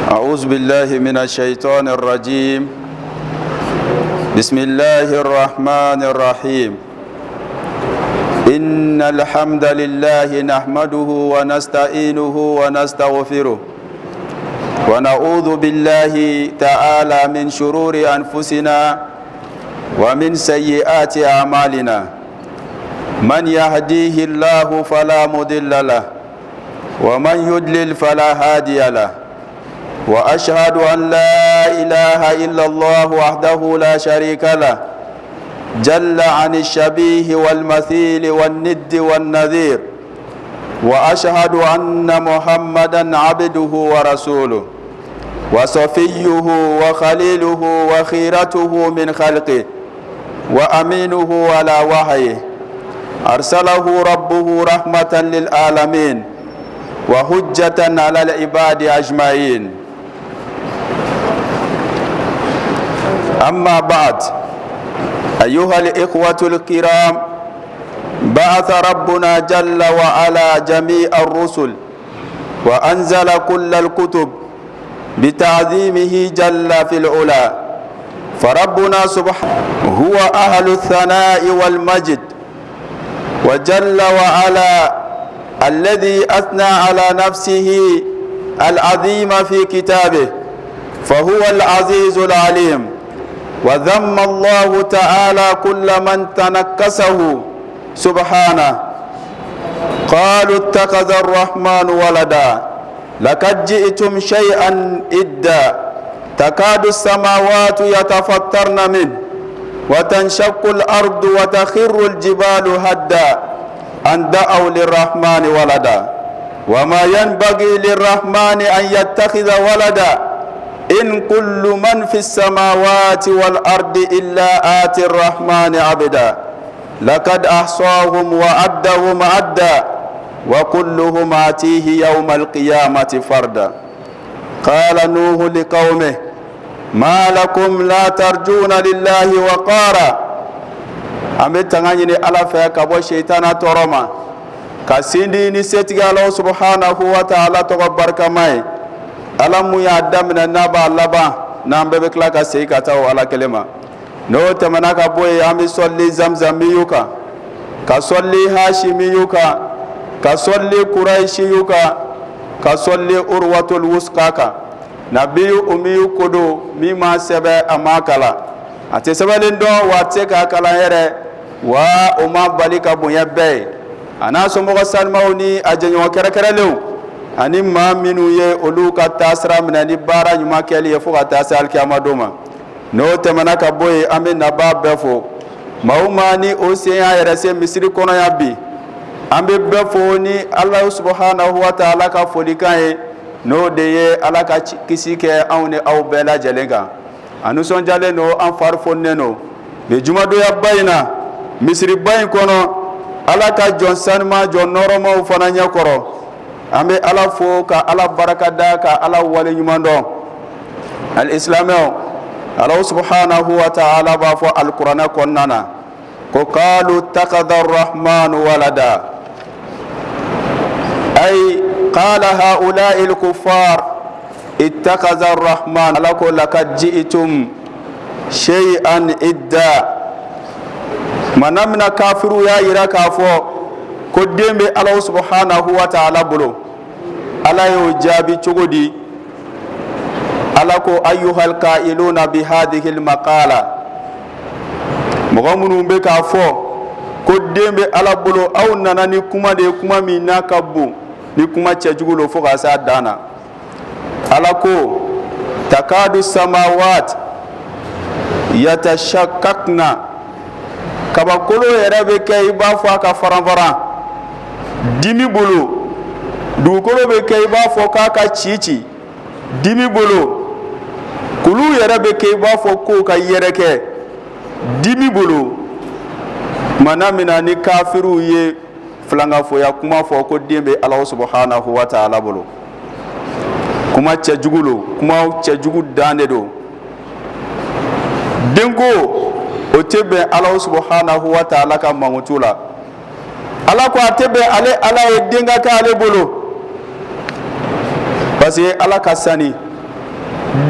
أعوذ بالله من الشيطان الرجيم. بسم الله الرحمن الرحيم. إن الحمد لله نحمده ونستعينه ونستغفره ونعوذ بالله تعالى من شرور أنفسنا ومن سيئات أعمالنا. من يهديه الله فلا مضل له ومن يضلل فلا هادي له، وأشهد أن لا إله إلا الله وحده لا شريك له جل عن الشبيه والمثيل والند والنذير، وأشهد أن محمدا عبده ورسوله وصفيه وخليله وخيرته من خلقه وأمينه على وحيه، أرسله ربه رحمة للعالمين وحجة على العباد أجمعين. أما بعد، أيها الإخوة الكرام، بعث ربنا جل وعلا جميع الرسل وأنزل كل الكتب بتعظيمه جل في العلا، فربنا سبحانه هو أهل الثناء والمجد، وجل وعلا الذي أثنى على نفسه العظيم في كتابه فهو العزيز العليم، وذم الله تعالى كل من تنكسه سبحانه. قالوا اتخذ الرحمن ولدا لقد جئتم شيئا إدا، تكاد السماوات يتفطرن منه وتنشق الأرض وتخر الجبال هدا أن دعوا للرحمن ولدا، وما ينبغي للرحمن أن يتخذ ولدا، إن كل من في السماوات والأرض إلا آتي الرحمن عبدا، لقد أحصاهم وعدهم عدا وكلهم آتيه يوم القيامة فردا. قال نوح لقومه ما لكم لا ترجون لله وقارا. أمي تغنيني على فيك أبو شيطان ترما كسيدي نسيتك الله سبحانه وتعالى تغبر كماي alamu ya damina naba laba nan bebe kla ka sei ka taw ala kelema no tamana ka boye ami solli zamzam yuka ka solli hashimi yuka ka solli quraishi yuka ka solli urwatul wuskaka nabiyu umiyu kodo mi ma sebe amakala ate sebelen do wate ka kala here wa umma balika bunya be ana so mo salmauni ajenyo kere lew ani ma minu ye olu ka tasra minani bara nyuma keli ye fo ka tasa alkiyama doma no temana ka boye ame na ba befo maumani o se ya yere se misiri kono ya bi ambe befo ni Allah subhanahu wa ta'ala ka folikan no de ye ala ka kisike awne aw bela jelenga anu son jale no an farfo neno be juma do ya bayina misiri bayin kono ala ka jonsan ma jonoro ma fana nya koro ambe ala fo ka ala baraka da ka ala wali nyumando al islameo Allah subhanahu wa ta'ala ba fo al qur'ana konnana ko qalu taqadha ar-rahman walada ay qala haula'i al-kuffar ittaqadha ar-rahman alako laqad ji'tum shay'an idda. manamna kafiru ya iraka fo ko dembe Allah subhanahu wa ta'ala bulo ala yo jabi cogodi ala ko ayyuhal qailuna bi hadhihi al maqala mogamunu be ka fo ko dembe ala bulo aw nana ni kuma de kuma mi nakabu ni kuma cejugulo fo ka sa dana ala ko takadu samawat yatashaqqaqna kaba kolo yerebe kay ba fo ka faranfaran dimi bolo dugukolo be kay ba fo ka cici dimi bolo kulu yere be kay ba fo ko ka yereke dimi bolo manamina ni kafiru ye flanga fo ya kuma fo ko dembe Allah subhanahu wa ta'ala bolo kuma cejugulo kuma cejugu dande do dengo o tebe Allah subhanahu wa ta'ala ka mamutula ala ko atebe ale ala e denga ka ale bolo parce que ala ka sani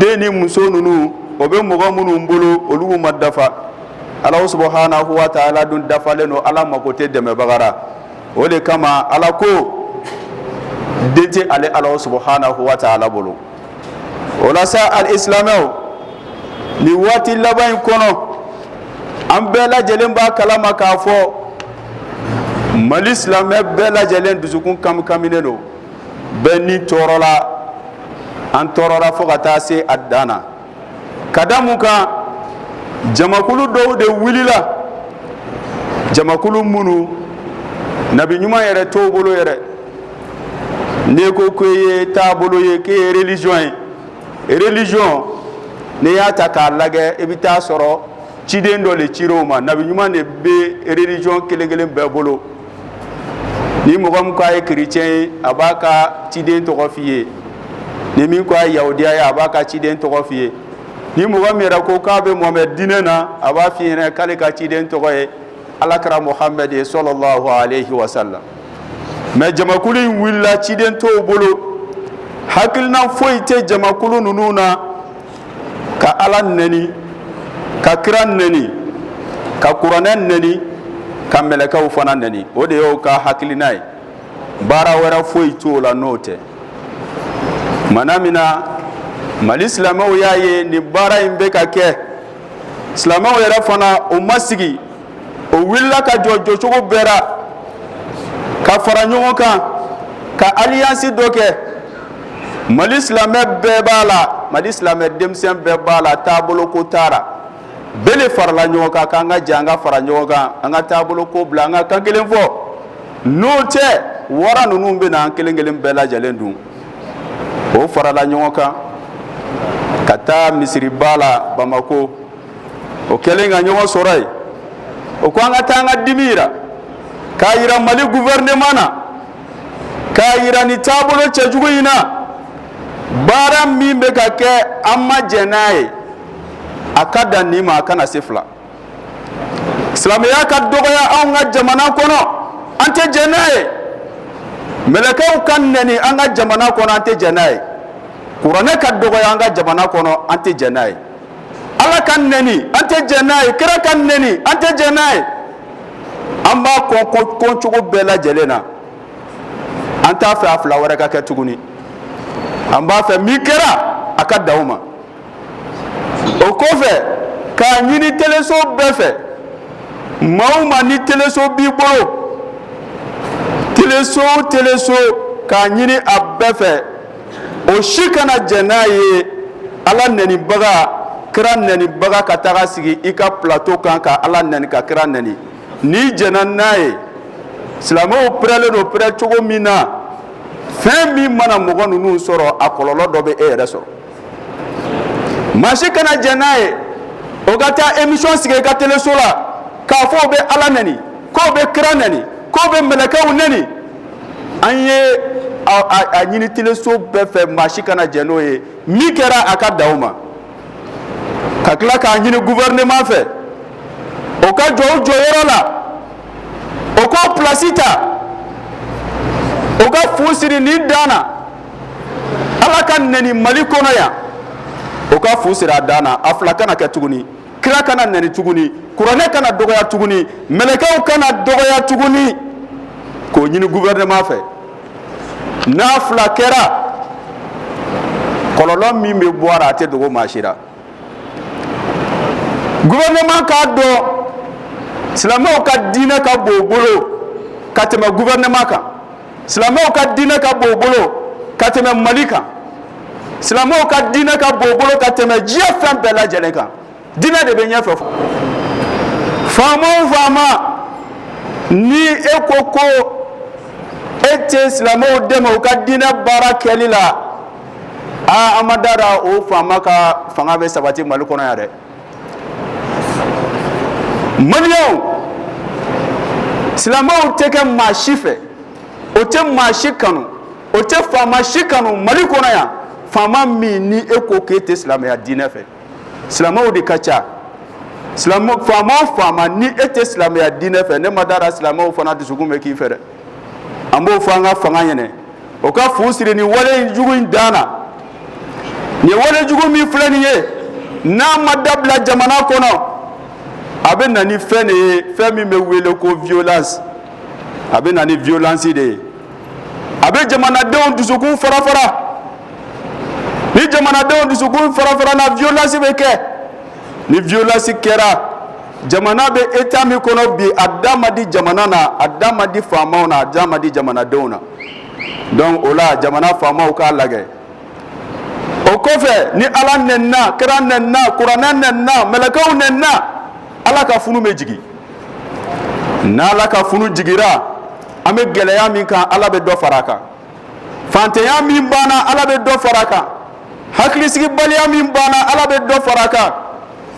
deni muso nunu o be mɔgɔ minnu bolo olu ma dafa Ala subhanahu wa ta'ala dun dafalen no Ala mako tɛ dɛmɛbagara o de kama Ala ko den tɛ ale Ala subhanahu wa ta'ala bolo o la sa al-islamɛw ni waati laban in kɔnɔ an bɛɛ lajɛlen b'a kalama k'a fɔ Mali silamɛ bɛɛ lajɛlen dusukun kamikaminen don bɛɛ ni tɔɔrɔ la an tɔɔrɔla fo ka taa se a dan na ka da mun kan jamakulu dɔw de wulila jamakulu minnu nabi ɲuman yɛrɛ t'o bolo yɛrɛ n'i ko k'e ye taabolo ye k'e ye religion ye religion n'i y'a ta k'a lajɛ i bɛ taa sɔrɔ ciden dɔ de cir'o ma nabi ɲuman de bɛ religion kelen kelen bɛɛ bolo ni mɔgɔ min k'a ye chrétien ye a b'a ka ciden tɔgɔ f'i ye ni min ko a ye yahudiya ye a b'a ka ciden tɔgɔ f'i ye ni mɔgɔ min yɛrɛ ko k'a bɛ Muhamɛd diinɛ na a b'a f'i ɲɛna k'ale ka ciden tɔgɔ ye alakira Muhamɛd ye sallallahu alayhi wa sallam mais jamakulu in wulila ciden t'o bolo hakilina foyi tɛ jamakulu ninnu na ka Ala nɛni ka kira nɛni ka kuranɛ nɛni ka mɛlɛkɛw fana nɛni o de y'o ka hakilina ye baara wɛrɛ foyi t'o la n'o tɛ mana min na Mali silamɛw y'a ye nin baara in bɛ ka kɛ silamɛw yɛrɛ fana o ma sigi o wulila ka jɔ jɔcogo bɛɛ la ka fara ɲɔgɔn kan ka alliance dɔ kɛ Mali silamɛ bɛɛ b'a la Mali silamɛ denmisɛn bɛɛ b'a la taabolo ko t'a la bɛɛ de farala ɲɔgɔn kan k'an ka jɛ an ka fara ɲɔgɔn kan an ka taabolo ko bila an ka kan kelen fɔ n'o tɛ wara ninnu bɛ na an kelen kelen bɛɛ lajɛlen dun o farala ɲɔgɔn kan ka taa misiriba la Bamako o kɛlen ka ɲɔgɔn sɔrɔ yen o ko an ka taa an ka dimi yira k'a yira Mali gouvernement na k'a yira ni taabolo cɛjugu in na baara min bɛ ka kɛ an ma jɛn n'a ye a ka dan nin ma a kana se fila silamɛya ka dɔgɔya anw ka jamana kɔnɔ an tɛ jɛn n'a ye mɛlɛkɛw ka nɛni an ka jamana kɔnɔ an tɛ jɛn n'a ye kuranɛ ka dɔgɔya an ka jamana kɔnɔ an tɛ jɛn n'a ye Ala ka nɛni an tɛ jɛn n'a ye kira ka nɛni an tɛ jɛn n'a ye an b'a kɔn cogo bɛɛ lajɛlen na an t'a fɛ a fila wɛrɛ ka kɛ tuguni an b'a fɛ min kɛra a ka dan o ma o kɔfɛ k'a ɲini teleso bɛɛ fɛ maa o maa ni teleso b'i bolo teleso o teleso k'a ɲini a bɛɛ fɛ o si kana jɛn n'a ye Ala nɛnibaga kira nɛnibaga ka taga sigi i ka plateau kan ka Ala nɛni ka kira nɛni n'i jɛnna n'a ye silamɛw pɛrɛlen don pɛrɛ cogo min na fɛn min mana mɔgɔ ninnu sɔrɔ a kɔlɔlɔ dɔ bɛ e yɛrɛ sɔrɔ maa si kana jɛn n'a ye o ka taa émission sigi i ka teleso la k'a fɔ o bɛ Ala nɛni k'o bɛ kira nɛni k'o bɛ mɛlɛkɛw nɛni an ye a ɲini teleso bɛɛ fɛ maa si kana jɛn n'o ye min kɛra a ka dan o ma ka tila k'a ɲini gouvernement fɛ o ka jɔ o jɔyɔrɔ la o k'o place ta o ka fu siri nin dan na Ala ka nɛni Mali kɔnɔ yan o ka fu siri a dan na a fila kana kɛ tuguni kira kana nɛni tuguni kuranɛ kana dɔgɔya tuguni mɛlɛkɛw kana dɔgɔya tuguni k'o ɲini gouvernement fɛ n'a fila kɛra kɔlɔlɔ min bɛ bɔ a la a tɛ dogo maa si la gouvernement k'a dɔn silamɛw ka diinɛ ka bon o bolo ka tɛmɛ gouvernement kan silamɛw ka diinɛ ka bon o bolo ka tɛmɛ Mali kan silamɛw ka diinɛ ka bon o bolo ka tɛmɛ diɲɛ fɛn bɛɛ lajɛlen kan diinɛ de bɛ ɲɛfɛ faama o faama ni e ko e tɛ silamɛw dɛmɛ u ka diinɛ baara kɛli la an ma dara o faama ka fanga bɛ sabati Mali kɔnɔ yan dɛ Maliyɛnw silamɛw tɛ kɛ maa si fɛ o tɛ maa si kanu o tɛ faama si kanu Mali kɔnɔ yan faama min ni e ko k'e tɛ silamɛya diinɛ fɛ silamɛw de ka ca faama o faama ni e tɛ silamɛya diinɛ fɛ ne ma dara silamɛw fana dusukun bɛ k'i fɛ dɛ an b'o fɔ an ka fanga ɲɛnɛ o ka fu siri ni wale jugu in dan na ni wale jugu min filɛ nin ye n'a ma dabila jamana kɔnɔ a bɛ na ni fɛn de ye fɛn min bɛ wele ko violence a bɛ na ni violence de ye a bɛ jamanadenw dusukun fara-fara ni jamanadenw dusukun fara-fara na violence bɛ kɛ ni violence kɛra jamana bɛ état min kɔnɔ bi a da ma di jamana na a da ma di faamaw na a da ma di jamanadenw na donc o la jamana faamaw k'a lajɛ o kɔfɛ ni ala nɛnina kira nɛnina kuranɛ nɛnina mɛlɛkɛw nɛnina ala ka funu bɛ jigin n'ala ka funu jigira an bɛ gɛlɛya min kan ala bɛ dɔ fara a kan fantanya min banna ala bɛ dɔ fara a kan hakilisigibaliya min banna ala bɛ dɔ fara a kan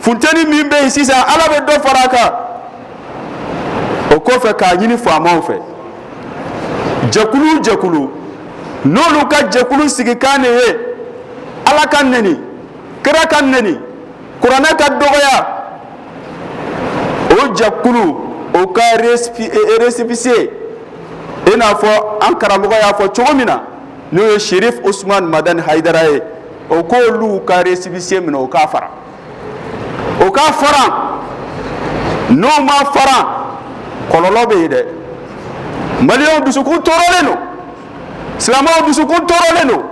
funteni min bɛ yen sisan ala bɛ dɔ fara a kan o kɔfɛ k'a ɲini faamaw fɛ jɛkulu jɛkulu n'olu ka jɛkulu sigikan de ye ala ka nɛni kira ka nɛni kuranɛ ka dɔgɔya o jɛkulu o ka récépissé i n'a fɔ an karamɔgɔ y'a fɔ cogo min na n'o ye Sherif Usman Madani Hayidara ye o k'olu ka récépissé minɛ o k'a fara o k'a fara n'o ma fara kɔlɔlɔ bɛ yen dɛ maliyɛnw dusukun tɔɔrɔlen don silamɛw dusukun tɔɔrɔlen don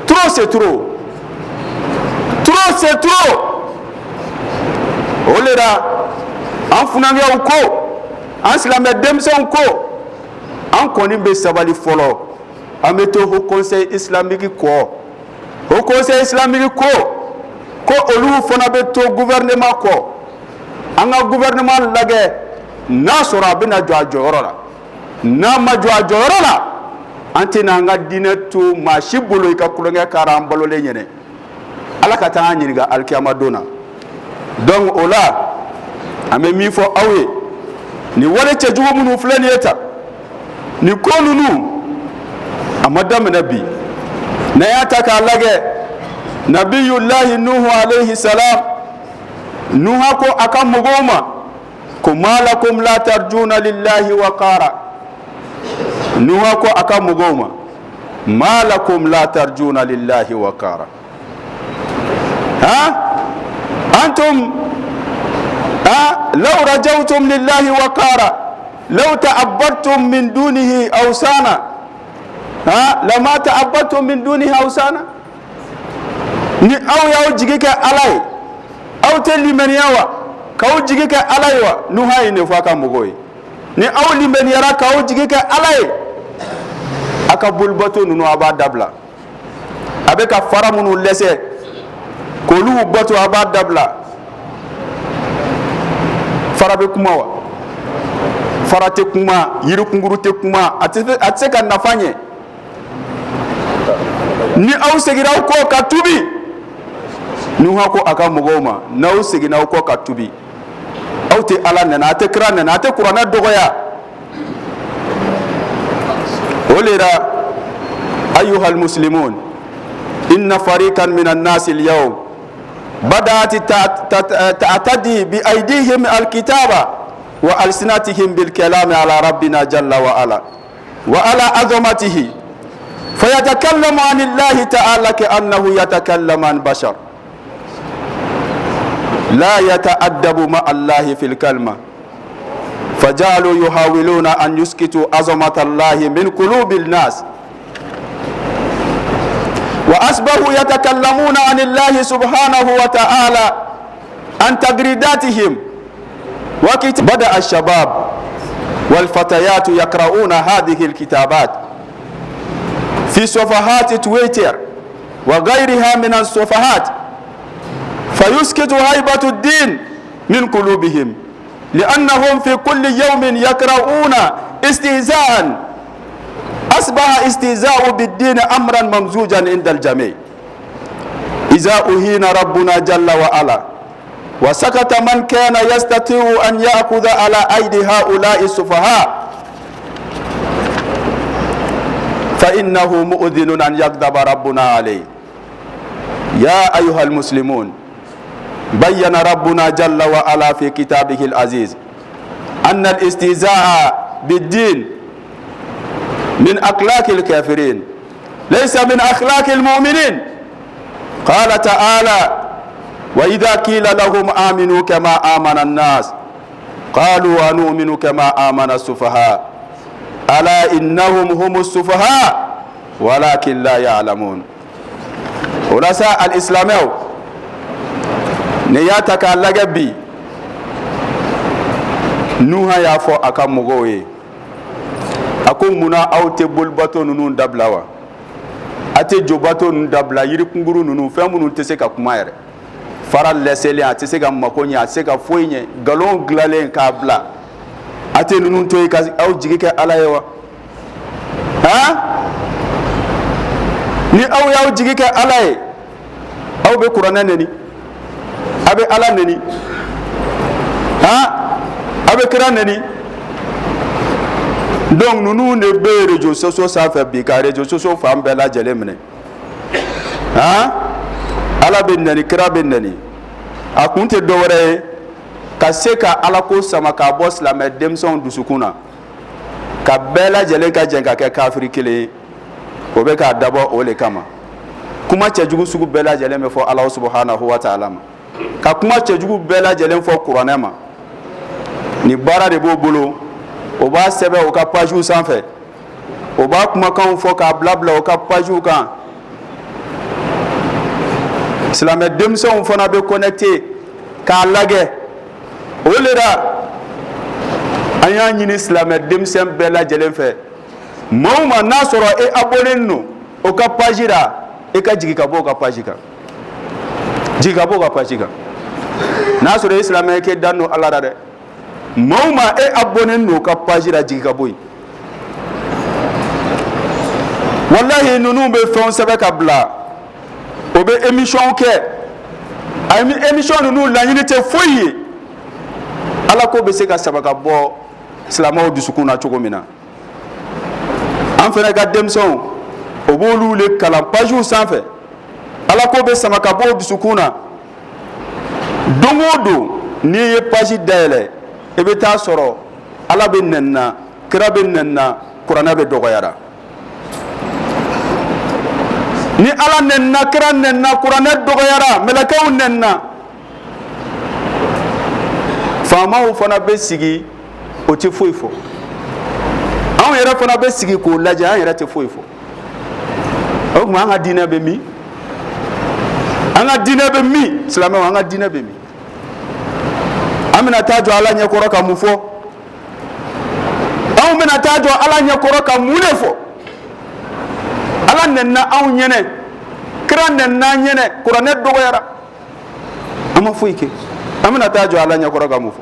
trop c'est trop trop c'est trop o de la an funankew ko an silamɛ denmisɛnw ko an kɔni bɛ sabali fɔlɔ an bɛ to haut conseil islamique kɔ haut conseil islamique ko olu fana bɛ to gouvernement kɔ an ka gouvernement lajɛ n'a sɔrɔ a bɛna jɔ a jɔyɔrɔ la n'a ma jɔ a jɔyɔrɔ la an tɛna an ka diinɛ to maa si bolo i ka kulonkɛ k'ara an balolen ɲɛnɛ ala ka taa an ɲininka alikiyama don na donc o la an bɛ min fɔ aw ye ni wale cɛjugu minnu filɛ nin ye tan ni ko ninnu a ma daminɛ bi n'an y'a ta k'a lajɛ nabiyulahi nuhu alayhi salam nuha ko a ka mɔgɔw ma ko ma lakum la tarjuna lillahi waqara nuha ko a ka mɔgɔw ma ma lakum la tarjuna lillahi waqara antum لو رجوتم لله وقارا لو تعبدتم من دونه أوثانا لما تعبدتم من دونه أوثانا ni aw y'aw jigi kɛ ala ye aw tɛ limaniya wa k'aw jigi kɛ ala ye wa nuha ye ne fɔ a ka mɔgɔw ye ni aw limaniyara k'aw jigi kɛ ala ye a ka bolibato ninnu a b'a dabila a bɛ ka fara minnu lɛsɛ k'olu bato a b'a dabila fara bɛ kuma wa fara tɛ kuma yirikunkuru tɛ kuma a tɛ se ka nafa ɲɛ ni aw seginna aw kɔ ka tubi nuha ko a ka mɔgɔw ma n'aw seginna aw kɔ ka tubi aw tɛ ala nɛnɛ a tɛ kira nɛnɛ a tɛ kuranɛ dɔgɔya o de la ayyuhal muslimun inna fariqan minan nasi al-yawm بدأت تعتدي بأيديهم الكتابة وألسنتهم بالكلام على ربنا جل وعلا وعلى عظمته فيتكلم عن الله تعالى كأنه يتكلم عن بشر لا يتأدب مع الله في الكلمة فجعلوا يحاولون أن يسكتوا عظمة الله من قلوب الناس وأصبحوا يتكلمون عن الله سبحانه وتعالى عن تغريداتهم بدأ الشباب والفتيات يقرؤون هذه الكتابات في صفحات تويتر وغيرها من الصفحات فيسكت هيبة الدين من قلوبهم لأنهم في كل يوم يقرؤون استهزاء أصبح استهزاء بالدين أمرا ممزوجا عند الجميع إذا أهين ربنا جل وعلا وسكت من كان يستطيع أن يأخذ على أيدي هؤلاء السفهاء فإنه مؤذن أن يغضب ربنا عليه. يا أيها المسلمون بين ربنا جل وعلا في كتابه العزيز أن الاستهزاء بالدين من أخلاق الكافرين ليس من أخلاق المؤمنين. قال تعالى وإذا قيل لهم آمنوا كما آمن الناس قالوا أنؤمن كما آمن السفهاء ألا إنهم هم السفهاء ولكن لا يعلمون. ولسا الإسلامي نياتك اللغبي نوها يافو أكام مغوي أكون منا أو تبول باتو نون دبلاوا أتي جو باتو نون دبلا يري كنغرو نون فهم نون تسيكا كماير faral leseli a tese ka makonya tese ka foynye galon glalen ka bla ate nunun toy ka aw jigi ka ala yewa ni aw yaw jigi ka ala ye aw be qur'ana neni abe ala neni abe kira neni donc nunu ne be rejo soso sa fa bi ka rejo soso fa mbela jele mene ala ben nani kira ben nani akunte dowre ka se ka ala ko sama ka bo islam demson dusukuna ka bela jele ka jenga ka kafiri kele o be ka dabo ole kama kuma cejugu sugu bela jele me fo Allah subhanahu wa ta'ala ka kuma cejugu bela jele fo qur'ana ma ni bara de bo bolo o ba sebe o ka paju sanfɛ o ba kuma kan fo ka blabla o ka paju kan Islamɛ denmisɛnw fana bɛ connecté k'a lagɛ o le la an y'a ɲini Islamɛ denmisɛn bɛɛ lajɛlen fɛ maa o maa n'a sɔrɔ e abonné no o ka page la e ka jigin ka bɔ o ka page kan jigin ka bɔ o ka page kan n'a sɔrɔ e Islamɛ k'e dan no Ala la dɛ maa o maa e abonné no o ka page la jigin ka bɔ yen wallahi ninnu bɛ fɛnw sɛbɛn ka bila o be émission kɛ ay émission nunu laɲini tɛ foyi ye ala ko be se ka saba ka bɔ silamɛw dusukun na cogo min na an fɛnɛ ka denmisɛnw o b'olu le kalan pajiw sanfɛ ala ko be sama ka bɔ dusukun na don o don n'i ye paji dayɛlɛ i bɛ taa sɔrɔ ala bɛ nɛnina kira bɛ nɛnina kuranɛ bɛ dɔgɔyara ni ala nenna kira nenna kuranɛ dɔgɔyara mɛlɛkɛw nenna faamaw fana bɛ sigi o tɛ foyi fɔ anw yɛrɛ fana bɛ sigi k'o lajɛ an yɛrɛ tɛ foyi fɔ o tuma an ka diinɛ bɛ min an ka diinɛ bɛ min silamɛw an ka diinɛ bɛ min an bɛna taa jɔ ala ɲɛkɔrɔ ka mun fɔ anw bɛna taa jɔ ala ɲɛkɔrɔ ka mun de fɔ ala nenna anw ɲɛnɛ kira nenna ɲɛnɛ kuranɛ dɔgɔyara an ma foyi kɛ an bɛna taa jɔ ala ɲɛkɔrɔ ka mun fɔ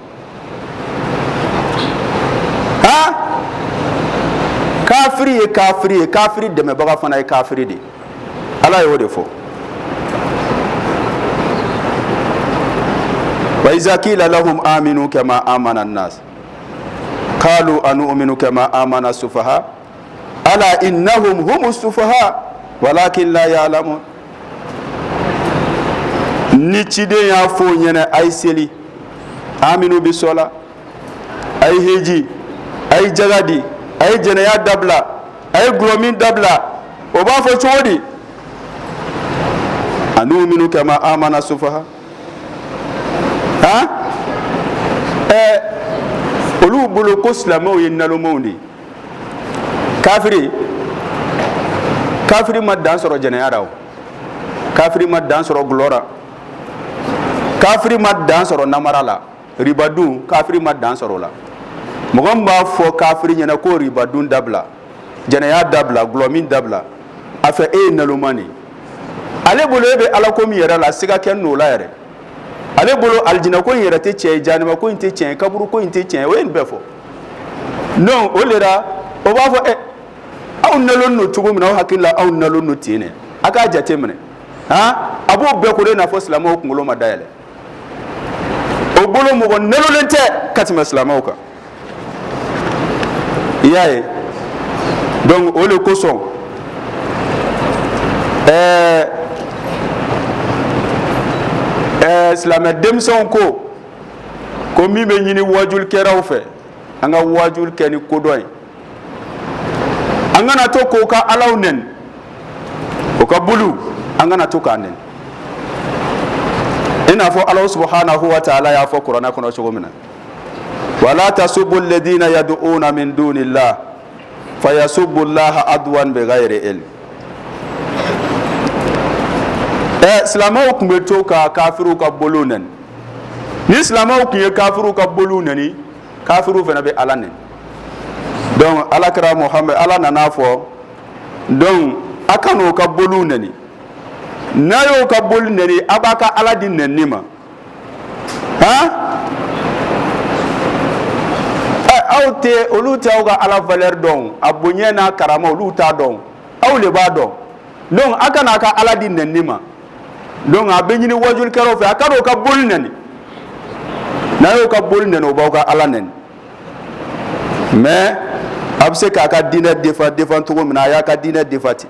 kafiri ye kafiri ye kafiri dɛmɛbaga fana ye kafiri de ala y'o de fɔ wa iza qila lahum aminu kama amana an-nas qalu anu'minu kama amana as-sufaha ala innahum humus sufaha walakin la ya'lamun ni ciden y'a fo ɲɛnɛ ay seli aminu bi sola ay heji ay jagadi ay jɛnɛya dabila ay gulɔmin dabila o b'a fɔ cogo di anu'minu kama amana sufaha olu bolo ko silamɛw ye nalomanw de kafiri ma dan sɔrɔ jɛnɛya la o kafiri ma dan sɔrɔ gulɔ la kafiri ma dan sɔrɔ namara la ribadun kafiri ma dan sɔrɔ la mɔgɔ min b'a fɔ kafiri ɲɛna ko ribadun dabila jɛnɛya dabila gulɔmin dabila a fɛ e ye naloman de ale bolo e bɛ ala ko min yɛrɛ la siga kɛ n'o la yɛrɛ ale bolo alijinɛ ko in yɛrɛ tɛ tiɲɛ ye janima ko in tɛ tiɲɛ ye kaburu ko in tɛ tiɲɛ ye o ye nin bɛɛ fɔ non o de la o b'a fɔ aw nalon no cogo min na aw hakili la aw nalon no ten dɛ a k'a jate minɛ a b'o bɛɛ ko de n'a fɔ silamɛw kunkolo ma dayɛlɛ o bolo mɔgɔ nalolen tɛ ka tɛmɛ silamɛw kan i y'a ye donc o de kosɔn silamɛ denmisɛnw ko min bɛ ɲini wajulikɛlaw fɛ an ka wajuli kɛ ni kodɔn ye an kana to k'o ka alaw nɛni o ka bulu an kana to k'a nɛni ina fo Allah subhanahu wa ta'ala ya fo qur'ana kono chogomina wala tasubbu alladhina yad'una min dunillah fayasubbu allaha adwan bighayri ilm. Islamo kumbe to ka kafiru ka bolunen ni islamo kuye kafiru ka bolunani kafiru fena be alanen donc alakra muhammad ala nana fo donc akano ka bolunani nayo ka bolunani abaka aladin nenima awte oluta oga ala valeur don abonye na karama oluta don awle ba don donc akana ka aladin nenima donc abenyini wajul kero fe akano ka bolunani nayo ka bolunani oba ala nen mais abse ka dina defan to mina ya ka dina defati.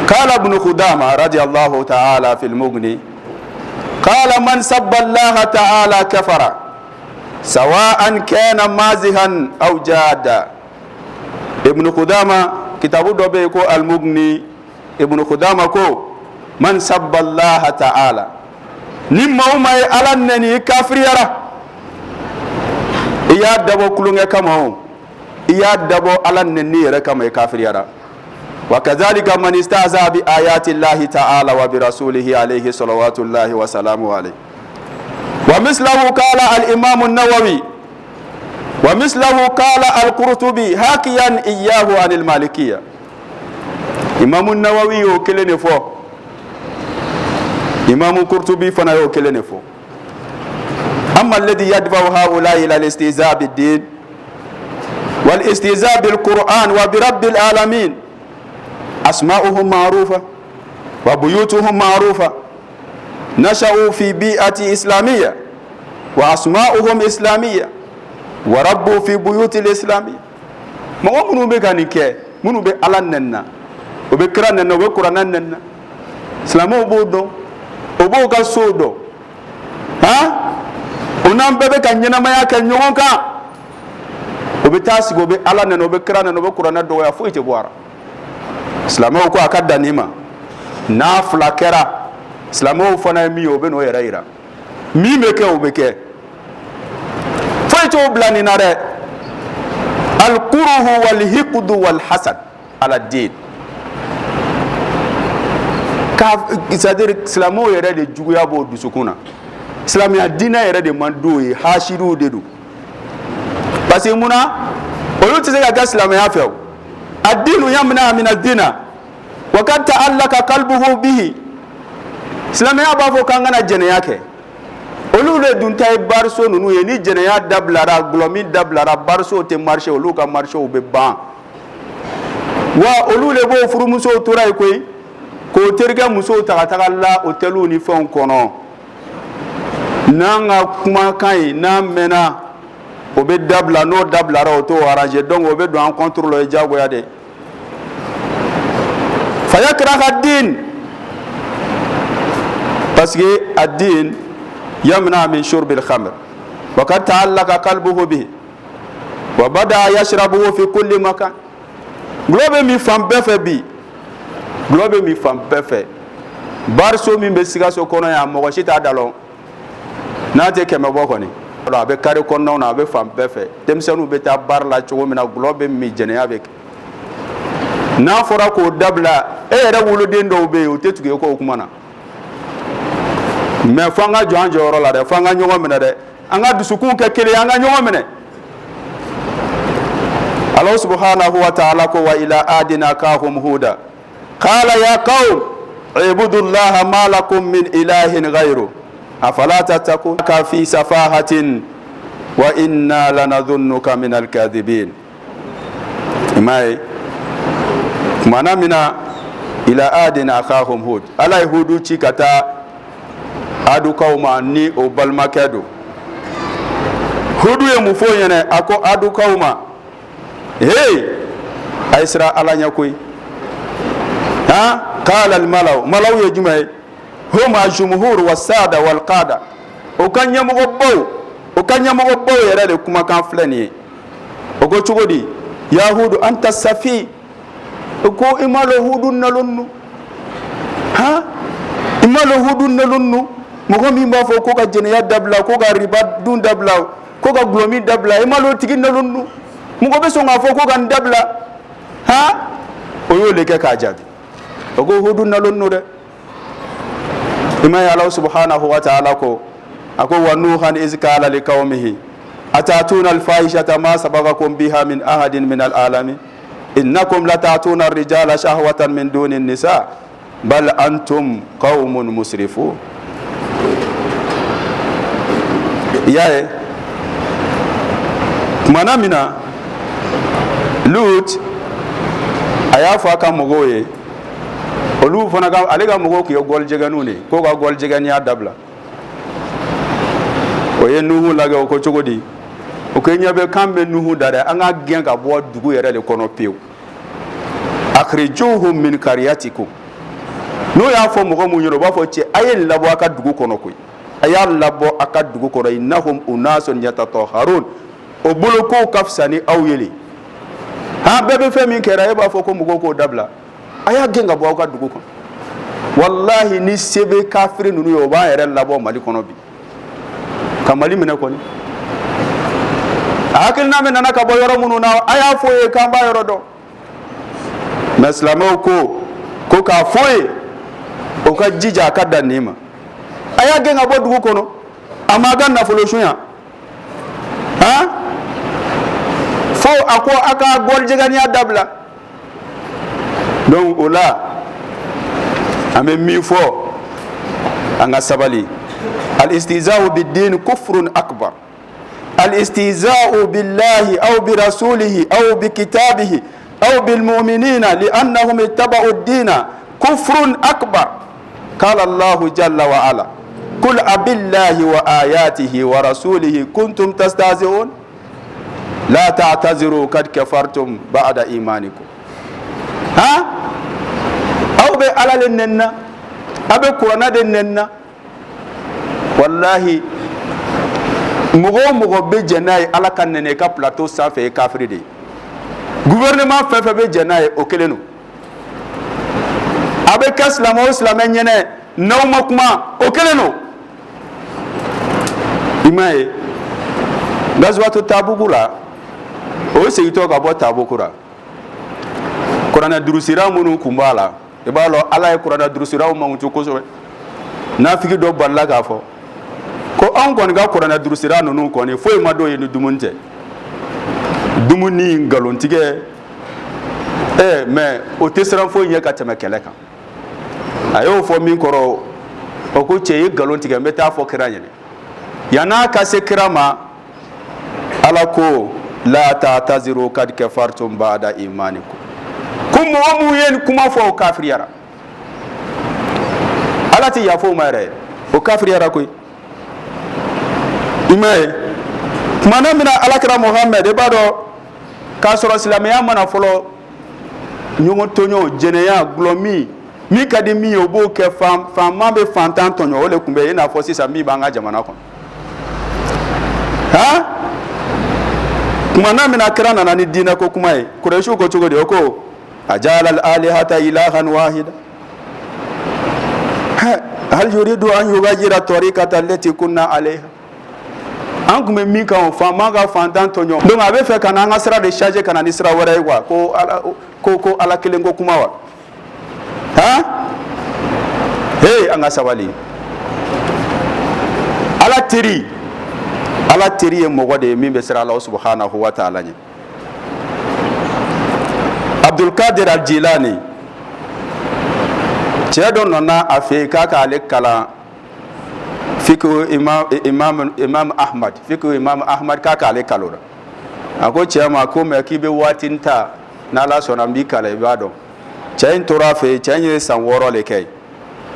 قال ابن خدامة رضي الله تعالى في المغني قال من سب الله تعالى كفر سواء كان مازحا أو جادا. ابن خدامة كتابه دوبيكو المغني ابن خدامة كو من سب الله تعالى نما وما علنني كافر يرى إيا دبو كلونغ كما هو إيا دبو علنني يرى كما كافر يرى. وكذلك من استهزأ بآيات الله تعالى وبرسوله عليه صلوات الله وسلامه عليه. ومثله قال الإمام النووي ومثله قال القرطبي حكيا إياه عن المالكية. إمام النووي يوكلني فو إمام القرطبي فنا يوكلني فو. أما الذي يدفع هؤلاء إلى الاستهزاء بالدين والاستهزاء بالقرآن وبرب العالمين أسماؤهم معروفة وبيوتهم معروفة نشأوا في بيئة إسلامية وأسماؤهم إسلامية وربوا في بيوت الإسلامية. ما هو منو بكانيكه منو بألاننا وبكراننا وبكراننا إسلامه بودو وبوكا سودو unam bebe kanyina maya kanyonka obitasi gobe alana no bekrana no bekurana do ya fuite boara islamo ko akada nima na flakera islamo fona mi obe no yeraira mi meke obeke fuite oblani nare al quruhu wal hiqd wal hasad ala din ka c'est-à-dire islamo yere de juguya bo dusukuna islamia dina yere de mandoyi hashiru dedu parce que muna olu tise ka islamia fe ad-dinu yamna min ad-dina wa kad ta'allaka qalbuhu bihi islamia ba fo kangana jene yake olu le dunta barso nunu ye ni jene ya dablara glomi dablara barso te marché olu ka marché obe ban wa olu le bo furu muso toray koy ko terga muso taga la hotelu ni fon kono nanga kuma kai na mena obe dabla no dabla ra auto arranger donc obe do en contrôle e jago ya de fayakra ad-din parce que ad-din yamna min shurb al-khamr wa qad ta'allaqa qalbuhu bihi wa bada yashrabuhu fi kulli makan globe mi fam befe bi globe mi fam befe barso mi be siga so kono ya mo shita dalon na te keme boko ni ala be kare kono na be fam befe temsenu be ta bar la chogo mina globe mi jene avec na fora ko dabla e ra wulu den do be o tetuge ko kumana me fanga jonjo oro la de fanga nyongo mina de anga dusukun ke kele anga nyongo mina Allah subhanahu wa ta'ala ko wa ila adina kahum huda qala ya qaum ibudullaha ma lakum min ilahin ghayru afala tattaqun ka fi safahatin wa inna lanadhunnuka min alkadhibin. Imai mana mina ila adina kahum hud ala hudu chikata adu kauma ni o balmakedo hudu ye mufoyene ako adu kauma hey aisra ala nyakoi قال الملو ملو يجمع هما جمهور والسادة والقادة وكان يمغبو يرى كما كان فلاني وكو تشغدي يهود أنت السفي وكو إما لهود نلون imalo hudun nalunnu mogo min b'a fɔ ko ka jɛnɛya dabila ko ka riba dun dabila ko ka gulɔmi dabila imalo tigi nalunnu mogo bɛ sɔn k'a fɔ ko ka nin dabila o y'o le kɛ k'a jaabi o ko hudun nalunnu dɛ ima ye Ala subhanahu wa ta'ala ko ako wa nuhan iz qala liqaumihi atatuna alfahishata ma sabaqakum biha min ahadin min alalamin innakum latatuna ar-rijala shahwatan min duni an-nisa bal antum qaumun musrifun yaye mana mina Lut aya fa ka mogo ye olu fana ka ale ka mogo kiyo gol jeganu ne ko ka gol jegani ya dabla o ye Nuhu lage o ko cogodi o ko nyabe kambe Nuhu dare an ga gen ka bo dugu yere le kono pew akhrijuhum min qaryatikum no ya fo mogo mu nyoro ba fo ci ayel labo aka dugu kono koy ayal labo aka dugu kono innahum unasun yatatahharun o bolo ko kafsani awyeli ha bebe fe min kera e ba fo ko mogo ko dabla aya gen ga bo aka dugu kono wallahi ni sebe kafiri nunu yo ba yere labo mali kono bi kamali mena koni akil na mena na ka bo yoro munu na aya fo e kamba yoro do maslamo ko ka fo e o ka jija ka danima aya genga bo dugu kono amaga na folo shunya fo ako aka gol jegani adabla donc ola ame mi fo anga sabali الاستهزاء بالدين كفر أكبر الاستهزاء بالله أو برسوله أو بكتابه أو بالمؤمنين لأنهم اتبعوا الدين كفر أكبر قال الله جل وعلا قل أبالله وآياته ورسوله كنتم تستهزئون لا تعتذروا قد كفرتم بعد إيمانكم أو بألا لننا أبي قرآن لننا wallahi mugo be jenay ala kan nene ka plateau sa fe kafiri de gouvernement fe be jenay o kelenu abe kaslamo islam nyene nawma kuma o kelenu imaye gazwatu tabukula o seyito ka bo tabukura qur'ana durusira munu kumbala e balo ala e qur'ana durusira mo mutu ko so nafiki do balla ka fo ko an kɔni ka kuranɛ durusira nunu kɔni foyi ma dɔ ye ni dumuni tɛ dumuni ngalontigɛ mais o tɛ siran foyi ɲɛ ka tɛmɛ kɛlɛ kan a y'o fɔ min kɔrɔ o ko cɛ ye ngalon tigɛ n bɛ taa fɔ kira ɲɛna yan'a ka se kira ma ala ko la ta'taziru kad kafartum ba'da imanikum ko mɔgɔ mun ye kuma fɔ o kafiriyara ala tɛ yafo ma yɛrɛ o kafiriyara koyi imaye mana mina alakira Muhammad e bado ka sɔrɔ silamɛya mana fɔlɔ ɲɔgɔn tɔɲɔ jɛnɛya gulɔmi mi ka di min ye o b'o kɛ faama bɛ fantan tɔɲɔ o de tun bɛ yen i n'a fɔ sisan min b'an ka jamana kɔnɔ kumana mina kira nana ni diinɛ ko kuma ye Kurɛšiw ko cogo di o ko ajala al-alihata ilahan wahida hal yuridu an yughayira tariqata allati kunna alayha an kun bɛ min kan faama ka fantan tɔɲɔ donc a bɛ fɛ ka na an ka sira de changer ka na ni sira wɛrɛ ye quoi ko ala kelen ko kuma wa an ka sabali ala teri ye mɔgɔ de ye min bɛ siran Ala subhanahu wa ta'ala ɲɛ Abdul Qadir al-Jilani cɛ dɔ nana a fɛ yen k'a k'ale kalan fiqh imam Ahmad fiqh imam Ahmad k'a k'ale kalora a ko cɛ ma ko mais k'i bɛ waati ta n'Ala sɔnna n b'i kalan i b'a dɔn cɛ in tora a fɛ yen cɛ in ye san 6 de kɛ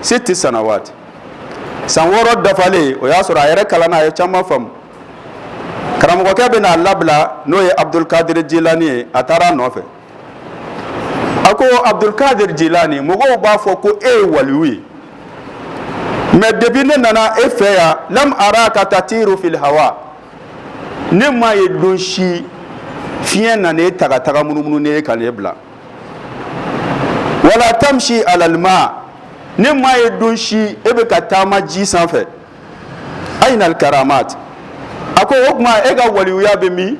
sitti sanawat san 6 dafalen o y'a sɔrɔ a yɛrɛ kalanna a ye caman faamu karamɔgɔkɛ bɛ n'a labila n'o ye Abdul Qadir Jilani ye a taara a nɔfɛ a ko Abdul Qadir Jilani mɔgɔw b'a fɔ ko e ye waliyu ye mais depuis ne nana e fɛ yan lam araka tatiru fil hawa ne ma ye don si fiɲɛ nana e taga munumunu ne kan e bila wala tamshi alal ma ni maa ye don si e bɛ ka taama ji sanfɛ ayna al karamat a ko o tuma e ka waliyuya bɛ min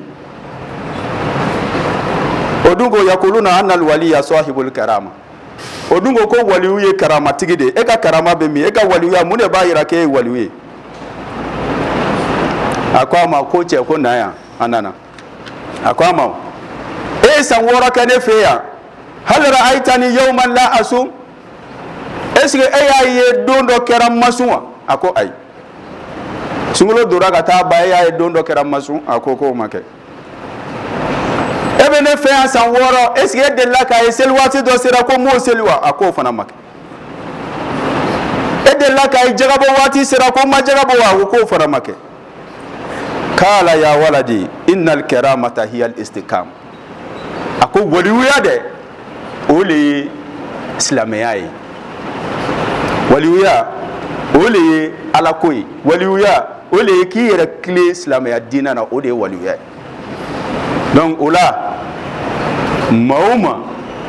o dun ko yakuluna anna al waliya sahibul karama o dun ko waliyu ye karamatigi de e ka karama bɛ min e ka waliyuya mun de b'a jira k'e ye waliyu ye a ko a ma ko cɛ ko na yan a nana a ko a ma e ye san 6 kɛ ne fɛ yan hal ra'aytani yawman la asum est ce que e y'a ye don dɔ kɛra n ma sun wa a ko ayi sunkalo dora ka taa ba e y'a ye don dɔ kɛra n ma sun a ko k'o ma kɛ e bɛ ne fɛ yan san 6 est ce que e delila k'a ye seli waati dɔ sera ko n m'o seli wa a k'o fana ma kɛ e delila k'a ye jagabɔ waati sera ko n ma jagabɔ wa a k'o fana ma kɛ kala ya waladi innal karamata hiya al istiqam a ko waliyuya dɛ o le ye silamɛya ye waliyuya o le ye alako ye waliyuya o le ye k'i yɛrɛ tile silamɛya diinɛ na o de ye waliyuya ye donc o la maa o maa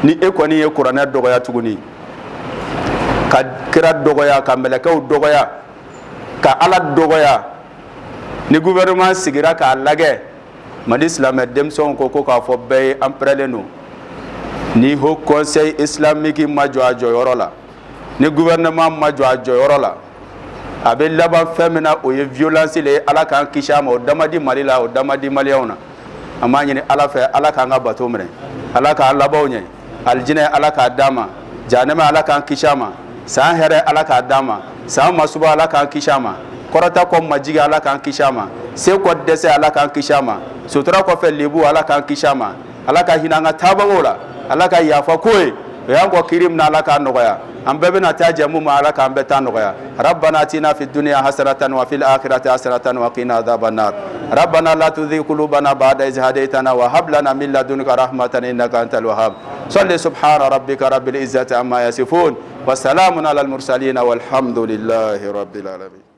ni e kɔni ye kuranɛ dɔgɔya tuguni ka kira dɔgɔya ka mɛlɛkɛw dɔgɔya ka ala dɔgɔya ni gouvernement sigira k'a lagɛ mali silamɛ denmisɛnw ko k'a fɔ bɛɛ ye an pɛrɛlen don ni haut conseil islamique ma jɔ a jɔyɔrɔ la ni gouvernement ma jɔ a jɔyɔrɔ la a bɛ laban fɛn min na o ye violence le ye ala k'an kisi a ma o dama di mali la o dama di maliyɛnw na an b'a ɲini ala fɛ ala k'an ka bato minɛ ala k'a labanw ɲɛ alijinɛ ala k'a d'a ma jahanɛmɛ ala k'an kisi a ma san hɛrɛ ala k'a d'a ma san masuba ala k'an kisi a ma kɔrɔta kɔ majigi ala k'an kisi a ma se kɔ dɛsɛ ala k'an kisi a ma sutura kɔfɛ lebu ala k'an kisi a ma ala ka hinɛ an ka taabagaw la ala ka yafa ko ye o y'an kɔ kiri min na ala k'a nɔgɔya an bɛɛ bɛna taa jɛ mun ma ala k'an bɛɛ taa nɔgɔya rabbana atina fid dunya hasanatan wa fil akhirati hasanatan wa qina adhaban nar rabbana la tuzigh qulubana ba'da idh hadaytana wa hab lana min ladunka rahmatan innaka antal wahhab salli subhana rabbika rabbil izzati amma yasifun wa salamun alal mursalin walhamdulillahi rabbil alamin.